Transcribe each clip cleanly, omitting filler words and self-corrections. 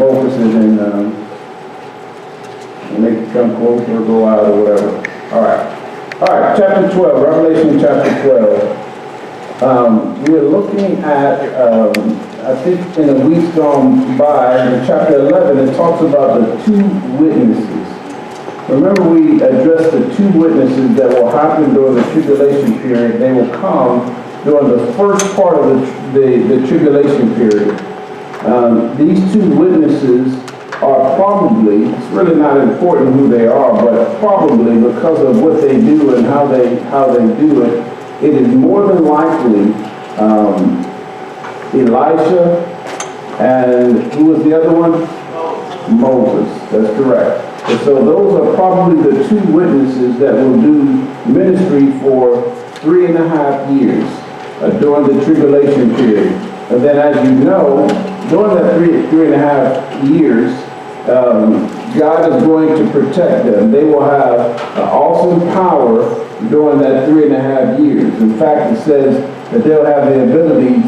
focuses and make it come closer or go out or whatever. All right, chapter 12, Revelation chapter 12. We're looking at, I think in a week gone by, in chapter 11, it talks about the two witnesses. Remember, we addressed the two witnesses that will happen during the tribulation period. They will come during the first part of the tribulation period. These two witnesses are probably, it's really not important who they are, but probably because of what they do and how they do it, it is more than likely Elisha and who was the other one? Moses. That's correct. And so those are probably the two witnesses that will do ministry for 3.5 years during the tribulation period. And then, as you know, during that 3.5 years, God is going to protect them. They will have awesome power during that 3.5 years. In fact, it says that they'll have the ability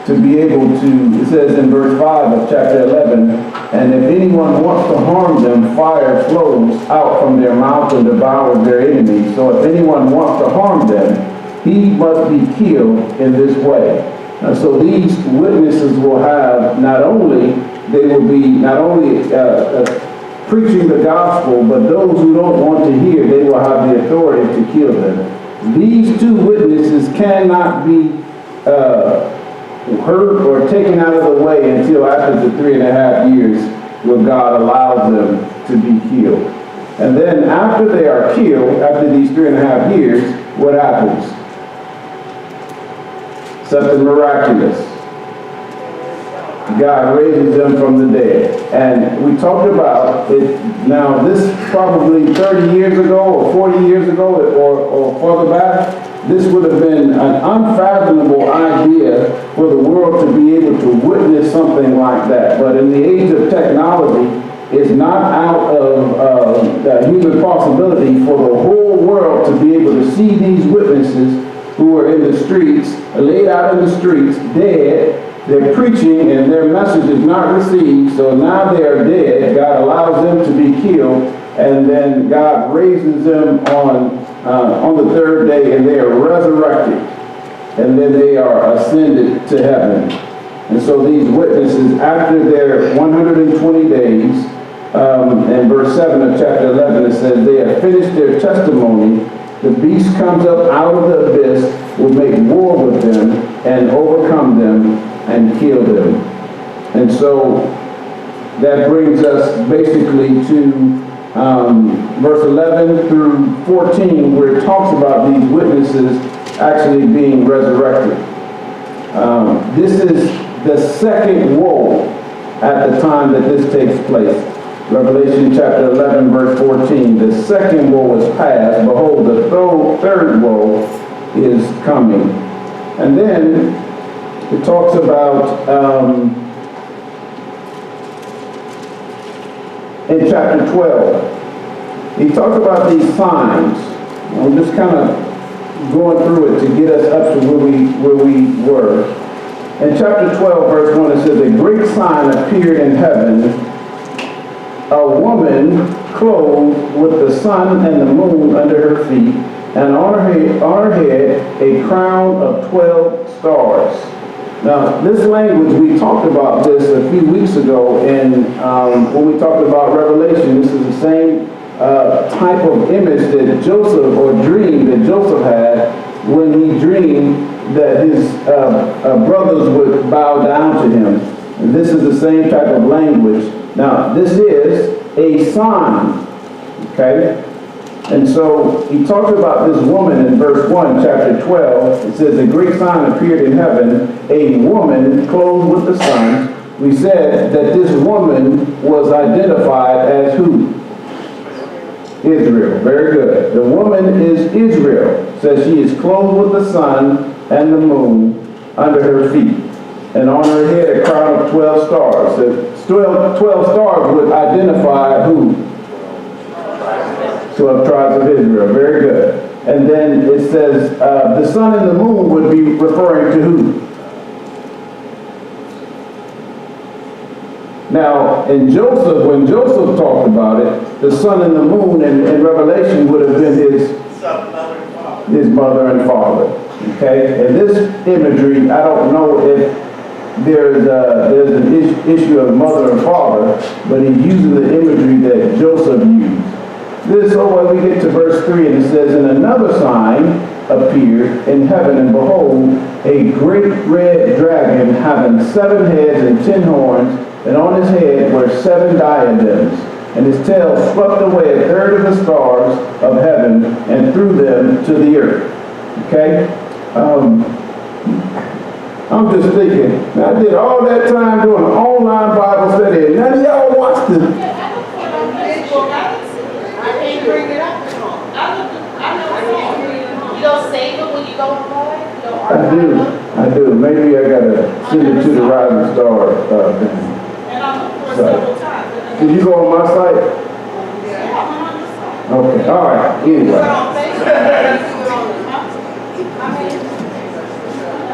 to be able to, it says in verse 5 of chapter 11, and if anyone wants to harm them, fire flows out from their mouth and devours their enemies. So if anyone wants to harm them, he must be killed in this way. And so these witnesses will have they will be preaching the gospel, but those who don't want to hear, they will have the authority to kill them. These two witnesses cannot be hurt or taken out of the way until after the 3.5 years where God allows them to be killed. And then after they are killed, after these 3.5 years, what happens? Something miraculous. God raises them from the dead. And we talked about it. Now, this probably 30 years ago or 40 years ago or further back, this would have been an unfathomable idea for the world to be able to witness something like that. But in the age of technology, it's not out of human possibility for the whole world to be able to see these witnesses who are in the streets, laid out in the streets, dead. They're preaching and their message is not received, so now they are dead. God allows them to be killed, and then God raises them on the third day, and they are resurrected, and then they are ascended to heaven. And so these witnesses, after their 120 days, in verse 7 of chapter 11, it says, they have finished their testimony. The beast comes up out of the abyss, will make war with them, and overcome them, and kill them. And so that brings us basically to verse 11 through 14, where it talks about these witnesses actually being resurrected. This is the second woe at the time that this takes place. Revelation chapter 11, verse 14. The second woe is past. Behold, the third woe is coming. And then it talks about in chapter 12, he talks about these signs. I'm just kind of going through it to get us up to where we were. In chapter 12, verse 1, it says, a great sign appeared in heaven, a woman clothed with the sun and the moon under her feet, and on her head a crown of 12 stars. Now, this language, we talked about this a few weeks ago, and when we talked about Revelation, this is the same type of image that Joseph, or dream that Joseph had when he dreamed that his brothers would bow down to him. And this is the same type of language. Now, this is a sign, okay? And so he talks about this woman in verse 1, chapter 12. It says, a great sign appeared in heaven, a woman clothed with the sun. We said that this woman was identified as who? Israel. Very good. The woman is Israel. It says she is clothed with the sun and the moon under her feet, and on her head a crown of 12 stars. The 12 stars would identify who? 12 tribes of Israel. Very good. And then it says the sun and the moon would be referring to who? Now, in Joseph, when Joseph talked about it, the sun and the moon in Revelation would have been his mother and father. Okay? And this imagery, I don't know if there's an issue of mother and father, but he's using the imagery that Joseph used. When we get to verse 3, and it says, "And another sign appeared in heaven, and behold, a great red dragon having 7 heads and 10 horns, and on his head were 7 diadems, and his tail swept away a third of the stars of heaven and threw them to the earth." Okay? I'm just thinking, I did all that time doing an online Bible study, and none of y'all watched it. You don't save it when you go online? I do. Maybe I gotta send it to the Rising Star thing. And I looked for it several times. Did you go on my site? Yeah, I'm on the site. Okay, all right, Is it anyway. on Facebook?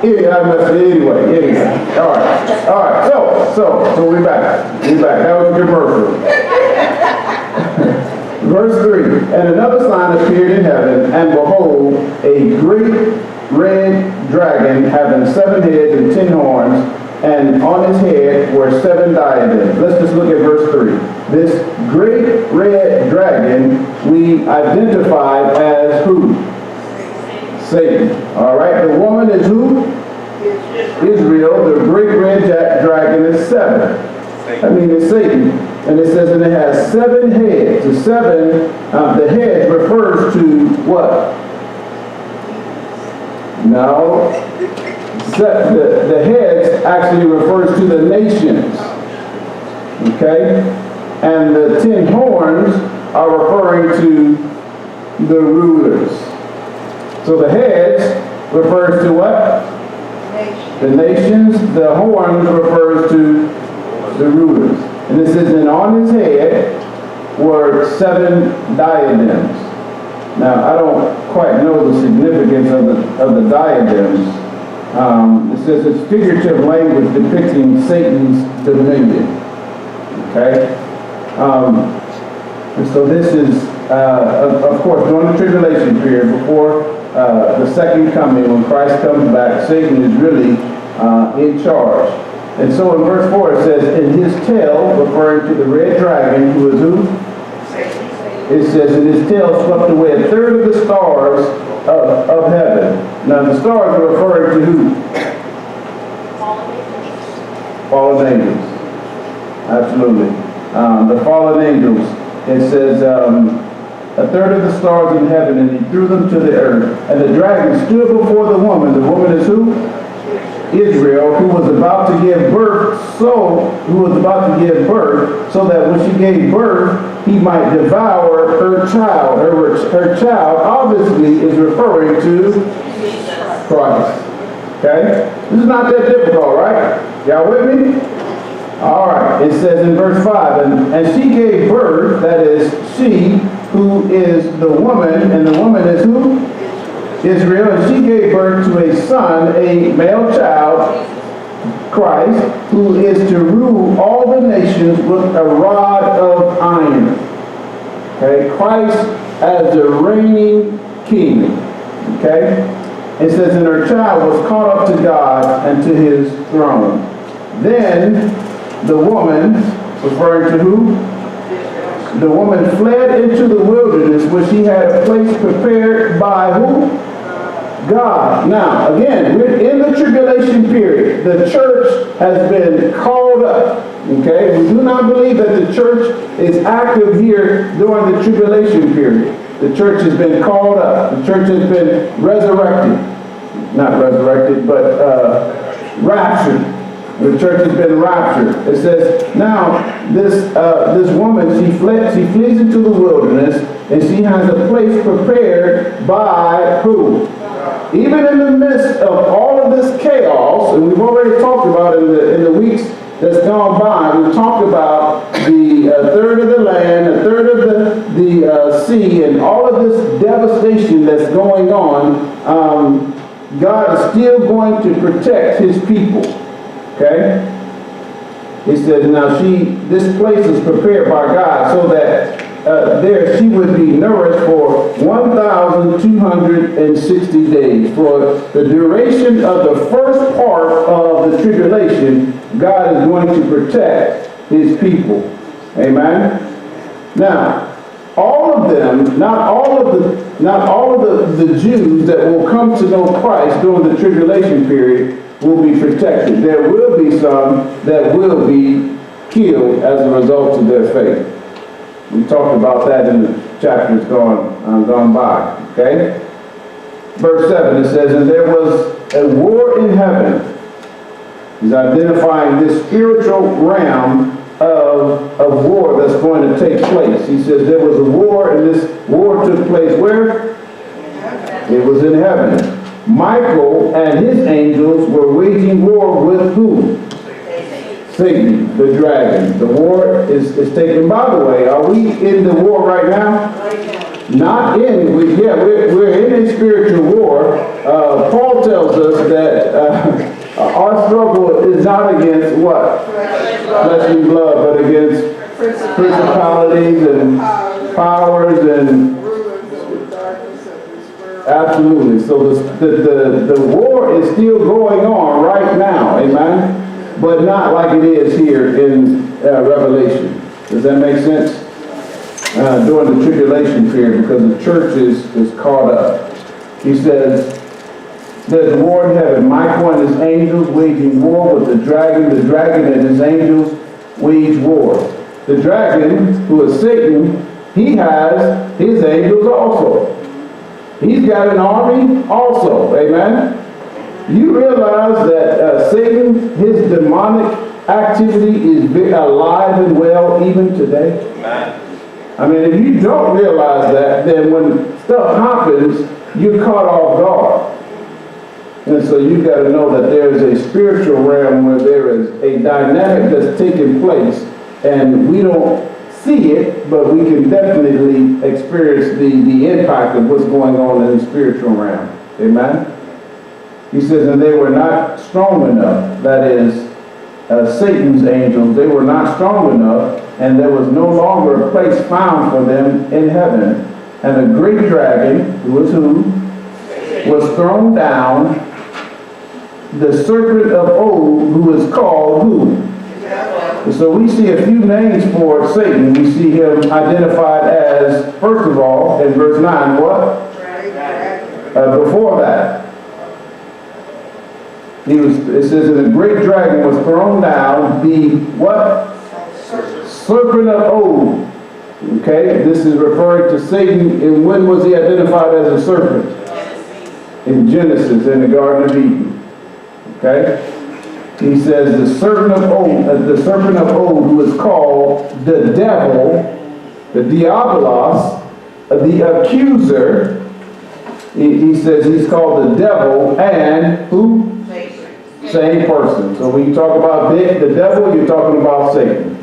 I messed it anyway. All right, so we're back. That was a commercial. Verse 3, "And another sign appeared in heaven, and behold, a great red dragon having 7 heads and 10 horns, and on his head were 7 diadems." Let's just look at verse 3. This great red dragon we identified as who? Satan. All right, the woman is who? Israel. The great red dragon is 7. It's Satan. And it says, and it has 7 heads. The 7, the head refers to what? No. The heads actually refers to the nations. Okay? And the 10 horns are referring to the rulers. So the heads refers to what? The nations. The horns refers to the rulers. And it says, and on his head were 7 diadems. Now, I don't quite know the significance of the diadems. It says it's figurative language depicting Satan's dominion. Okay? And so this is, of course, during the tribulation period, before the second coming, when Christ comes back, Satan is really in charge. And so in verse 4 it says, "In his tail," referring to the red dragon, who is who? It says, "In his tail swept away a third of the stars of heaven." Now the stars are referring to who? Fallen angels. Absolutely. The fallen angels. It says, "A third of the stars in heaven, and he threw them to the earth. And the dragon stood before the woman." The woman is who? Israel, who was about to give birth, so that when she gave birth, he might devour her child. Her child obviously is referring to Christ. Okay? This is not that difficult, right? Y'all with me? All right. It says in verse 5, and she gave birth, that is, she who is the woman, and the woman is who? Israel, and she gave birth to a son, a male child, Christ, who is to rule all the nations with a rod of iron. Okay, Christ as the reigning king. Okay, it says, and her child was caught up to God and to his throne. Then the woman, referring to who? The woman fled into the wilderness, where she had a place prepared by who? God. Now, again, we're in the tribulation period. The church has been called up. Okay? We do not believe that the church is active here during the tribulation period. The church has been called up. The church has been resurrected. Not resurrected, but raptured. The church has been raptured. It says, now, this woman, she flees into the wilderness, and she has a place prepared by who? Even in the midst of all of this chaos, and we've already talked about in the weeks that's gone by, we've talked about the third of the land, a third of the sea, and all of this devastation that's going on. God is still going to protect his people. Okay? It says, now this place is prepared by God so that there she would be nourished for 1,260 days. For the duration of the first part of the tribulation, God is going to protect his people. Amen. Now, all of them, not all of the Jews that will come to know Christ during the tribulation period will be protected. There will be some that will be killed as a result of their faith. We talked about that in the chapters gone by. Okay? Verse 7, it says, and there was a war in heaven. He's identifying this spiritual realm of war that's going to take place. He says there was a war, and this war took place where? It was in heaven. Michael and his angels were waging war with who? Satan, the dragon. The war is taken. By the way, are we in the war right now? Not in. We're in a spiritual war. Paul tells us that our struggle is not against what? Flesh and blood, but against principalities and powers and absolutely. So the war is still going on right now, amen? But not like it is here in Revelation. Does that make sense? During the tribulation period, because the church is caught up. He says, there's a war in heaven. Michael and his angels waging war with the dragon. The dragon and his angels wage war. The dragon, who is Satan, he has his angels also. He's got an army also. Amen? You realize that Satan, his demonic activity is alive and well even today? Amen. I mean, if you don't realize that, then when stuff happens, you're caught off guard. And so you've got to know that there is a spiritual realm where there is a dynamic that's taking place, and we don't see it, but we can definitely experience the impact of what's going on in the spiritual realm. Amen? He says, and they were not strong enough, that is, Satan's angels, they were not strong enough, and there was no longer a place found for them in heaven. And a great dragon, who was thrown down, the serpent of old, who is called who? So we see a few names for Satan. We see him identified as, first of all, in verse 9, what? Before that, it says that a great dragon was thrown down, the what? Serpent of old. Okay, this is referring to Satan. And when was he identified as a serpent? In Genesis, in the Garden of Eden. Okay? He says the serpent of old, who is called the devil, the diabolos, the accuser. He says he's called the devil and who? Same person. So when you talk about the devil, you're talking about Satan.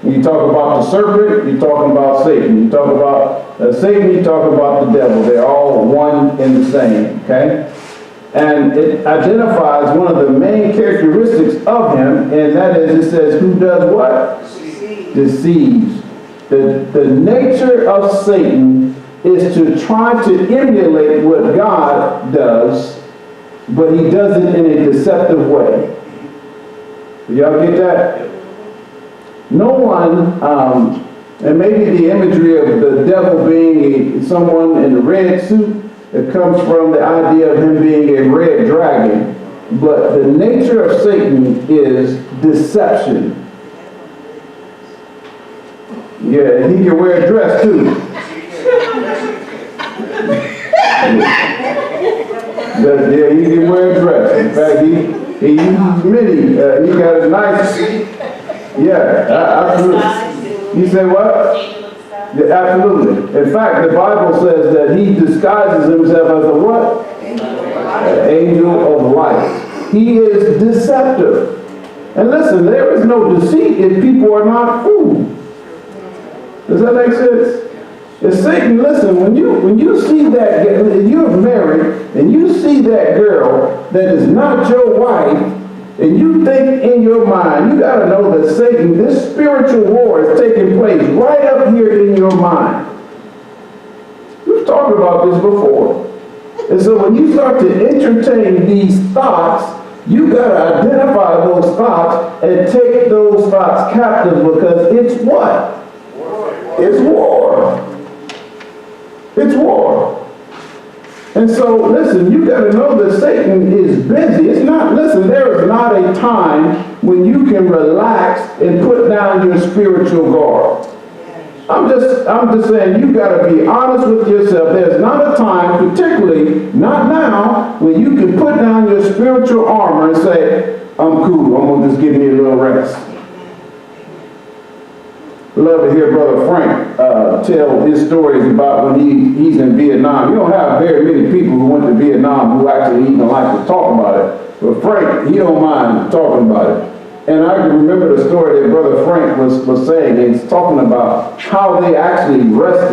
When you talk about the serpent, you're talking about Satan. You talk about Satan, you talk about the devil. They're all one and the same. Okay? And it identifies one of the main characteristics of him, and that is, it says, who does what? Deceives. The nature of Satan is to try to emulate what God does, but he does it in a deceptive way. Y'all get that? No one, and maybe the imagery of the devil being someone in a red suit, it comes from the idea of him being a red dragon. But the nature of Satan is deception. Yeah, and he can wear a dress too. Yeah, he can wear a dress. In fact, he uses many. He got a nice. Yeah, absolutely. You say what? Yeah, absolutely. In fact, the Bible says that he disguises himself as a what? An angel of light. He is deceptive. And listen, there is no deceit if people are not fooled. Does that make sense? It's Satan, listen, when you see that, if you're married and you see that girl that is not your wife, and you think in your mind, you gotta know that Satan, this spiritual war is taking place right up here in your mind. We've talked about this before. And so when you start to entertain these thoughts, you gotta identify those thoughts and take those thoughts captive, because it's what? It's war. It's war. And so, listen, you got to know that Satan is busy. It's not, listen, there is not a time when you can relax and put down your spiritual guard. I'm just saying, you got to be honest with yourself. There's not a time, particularly not now, when you can put down your spiritual armor and say, I'm cool, I'm going to just give me a little rest. Love to hear Brother Frank tell his stories about when he's in Vietnam. You don't have very many people who went to Vietnam who actually even like to talk about it. But Frank, he don't mind talking about it. And I can remember the story that Brother Frank was saying. He's talking about how they actually rested